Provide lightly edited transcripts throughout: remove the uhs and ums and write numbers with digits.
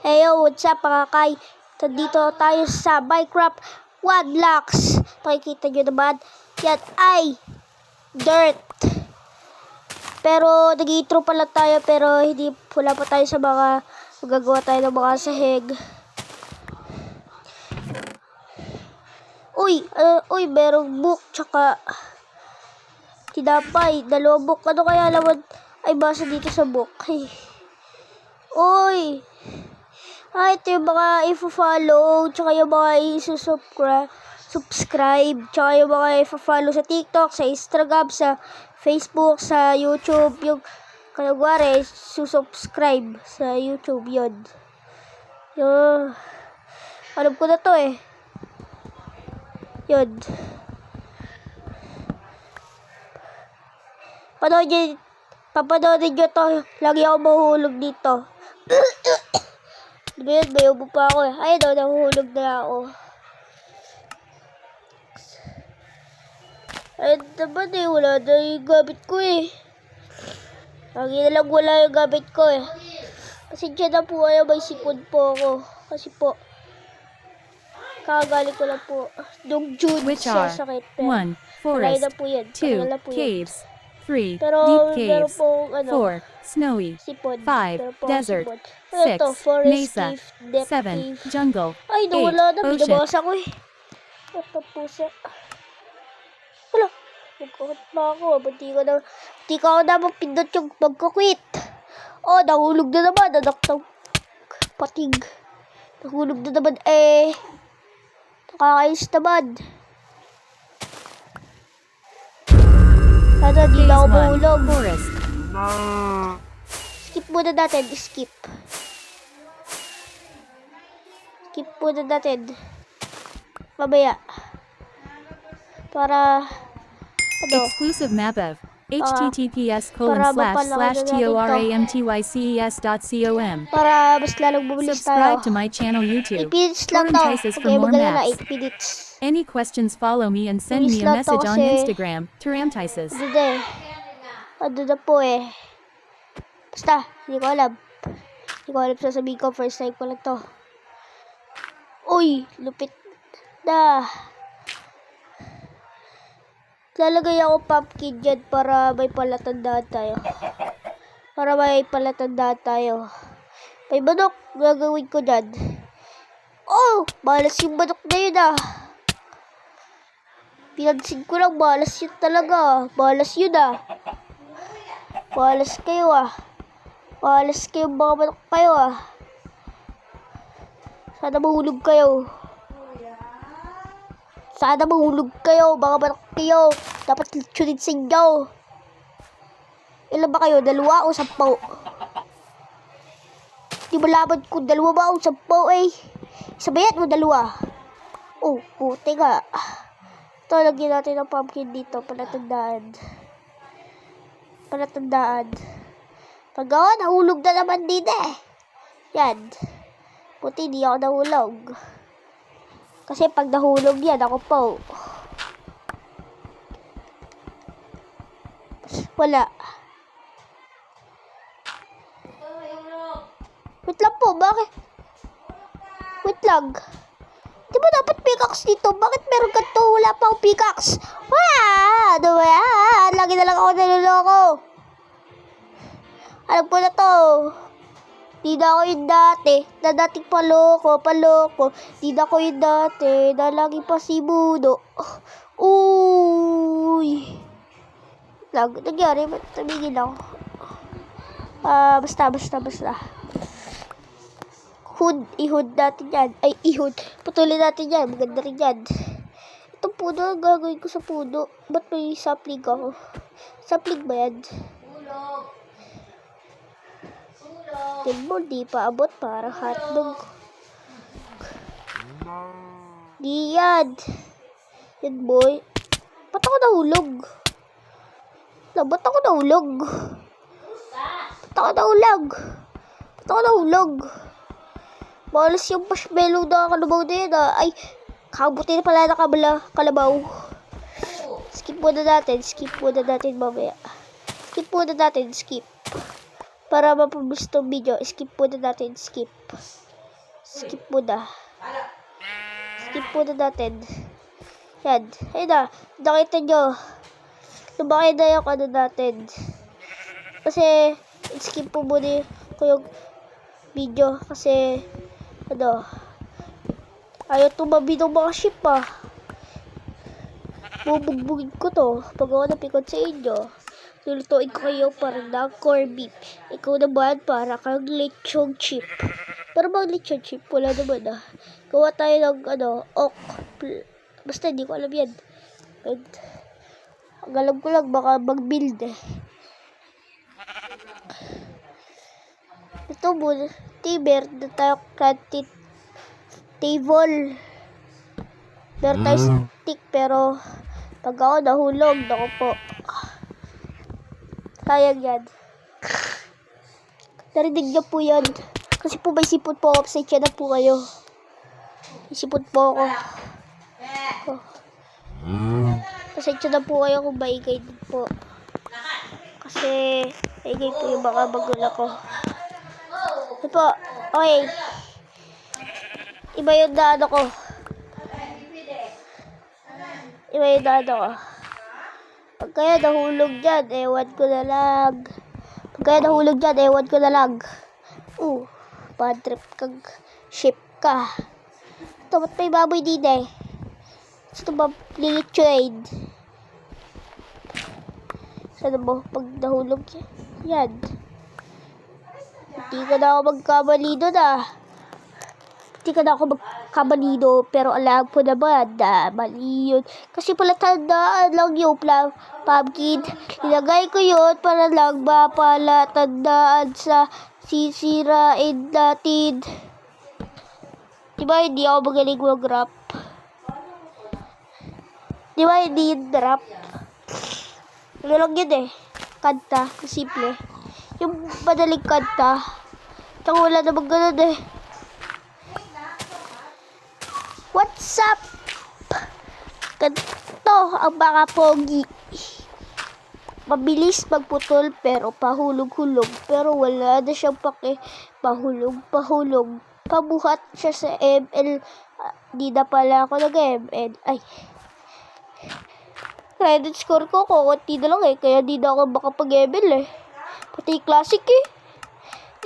Heyo, what's up mga kay? Dito tayo sa Minecraft Roblox. Nakikita nyo naman, yan ay dirt. Pero nag-intro pala tayo, pero wala pa tayo sa mga magagawa tayo ng mga sahig. Uy, merong book, tsaka tinapay, dalawang book. Ano kaya laman ay basa dito sa book? Hey. Uy! Ito yung mga i-follow, tsaka yung mga i-subscribe, tsaka yung mga i-follow sa TikTok, sa Instagram, sa Facebook, sa YouTube, yung kalagwari, susubscribe sa YouTube, yun. Alam ko na to eh. Yun. Papanoodin nyo to, lagi ako mahuhulog dito. Diba yun, may ubo pa ako eh. Ayun, nahuhulog na ako. Ayun naman eh, wala na yung gamit ko eh. Lagi na lang wala yung gamit ko eh. Kasi dyan na po kayo, may sipon po ako. Kasi po, kagaling ko lang po. Nung June, sa sakit. 1. Forest. 2. Caves. 3. Deep caves. 4. Snowy. Sipon. 5. Desert. Ito, 6. forest, Mesa. cave, depth 7. cave. Jungle. Ay, 8. nawala na. Ocean. Binabasa ko eh. Ito pusa. Wala. Magkakit pa ako. Ba't di ka ako na mapindot yung magkakwit. Oh, nahulog na naman. Anak ng patig. Nahulog na naman eh. Nakakayos naman. Sana di na ako mahulog. Forest. Skip muna natin. Skip muna natin. Mamaya. Para Exclusive map of https://toramtyces.com. para mas lalong bumilis tayo. Subscribe to my channel YouTube. 8 minutes lang to. Toramtyces for Okay, more maganda na maps. 8 minutes. Any questions, follow me and send me a Please lang to message on kasi- Instagram, Toramtyces. Ano na po eh. Basta, hindi ko alam. Sasabihin ko, first time ko lang to. Uy, lupit na. Lalagay ako pumpkin dyan para may palatandaan tayo. May manok, gagawin ko dyan. Oh, malas yung manok na yun ah. Pinansin ko lang, malas yun talaga. Malas yun ah. Malas kayo ah. Malas kayo mga manok kayo ah. Sana mahulog kayo. Mga manok kayo. Dapat litsunin sa inyo. Ilan ba kayo? 2 o 10? Di malaman kung 2 ba o 10 eh. Sabayan mo 2. Oh, puti nga. Ito, lagyan natin ng pumpkin dito. Palatandaan. Pag ako, nahulog na naman din eh. Yan. Puti, di ako nahulog. Kasi pag nahulog yan, ako po. Wala. Wait lang po, bakit? Wait lang. Di ba dapat pickaxe dito? Bakit meron ganito? Wala pa akong pickaxe. Ano ba yan? Lagi na lang ako naluloko. Alam ko na to. Di na ako yung dati. Na dating paloko. Di na ako yung dati. Na lagi pa si Budo. Uy. Nagyari. Ba't tumigil ako? Basta. Ihud natin yan. Ay, ihud. Putulin natin yan. Maganda rin yan. Itong puno, gagawin ko sa puno. Ba't may sapling ako? Sapling ba yan? Di pa abot. Parang hotdog. Di yan. Yan, boy. Ba't ako nahulog? Malas yung marshmallow na kalabaw na yun ah. Ay, kabuti na pala na kalabaw. Skip muna natin mamaya. Skip. Para mapabilis itong video, skip muna natin. Skip muna. Skip muna natin. Yan. Ayun na. Nakita nyo. Lumaki na yung ano natin. Kasi, skip po muna ko yung video. Kasi, ano, ayaw tumabi ng mga ship bubugbugin ko to. Pag ako napikot sa inyo, lulutuin ko kayo para ng corned beef. Ikaw naman para kang lechong chip. Pero bang lechong chip? Wala naman Gawa tayo ng basta hindi ko alam yan. And, ang alam ko lang baka mag-build Ito muna. Meron na tayo canteen table. Meron tayo stick pero pag ako nahulog, ako po. Sayang yan. Narinig niyo po yan. Kasi po may sipot po ako. Pasensya na po kayo. May sipot po ako. Pasensya na po kayo kung maingay din po. Kasi maingay po yung mga magulang ko. Ito po. Okay. Iba yung daan ko. Iba yung daan ko. Pag kaya nahulog dyan, ewan ko na lang. Pag kaya nahulog dyan, ewan ko na lang. Bad trip kang ship ka. Ito, ba't may baboy din Ito ba, lilitsyoid? Sana mo, pag nahulog yan. Hindi ka na ako magkamali doon Hindi ka na ako magkamali doon. Pero alam ko naman mali yun. Kasi pala tandaan lang yung pumpkin. Ilagay ko yun para lang mapala tandaan sa sisirain natin. Diba hindi ako magaling mag-rap? Diba hindi yung rap? Ano lang yun Kanta. Simple. Yung madaling kanta. Tsaka wala namang ganun What's up? Ganito ang mga pogi. Mabilis magputol pero pahulog-hulog. Pero wala na siyang pahulog-pahulog. Pabuhat siya sa ML. Di na pala ako nag-ML. Ay. Credit score ko, kukunti na lang Kaya di na ako makapag-ML Pati classic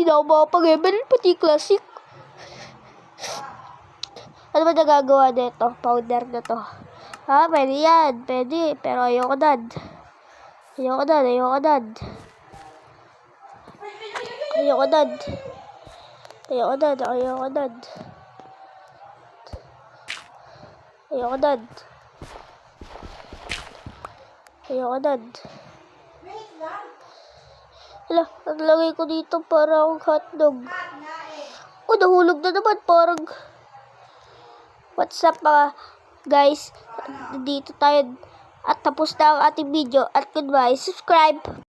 Di na ako makapag-ML, pati classic. Ano ba nagagawa nito? Powder na to. Pwede yan. Pwede. Pero ayoko dad. Ayoko dad. Ayoko dad. Ayoko dad. Ayoko dad. Ayoko dad. Ayoko dad. Ayoko dad. Hala, naglagay ko dito para akong hotdog. Nahulog na naman. Parang what's up guys? Dito tayo at tapos na ang ating video at goodbye. Subscribe!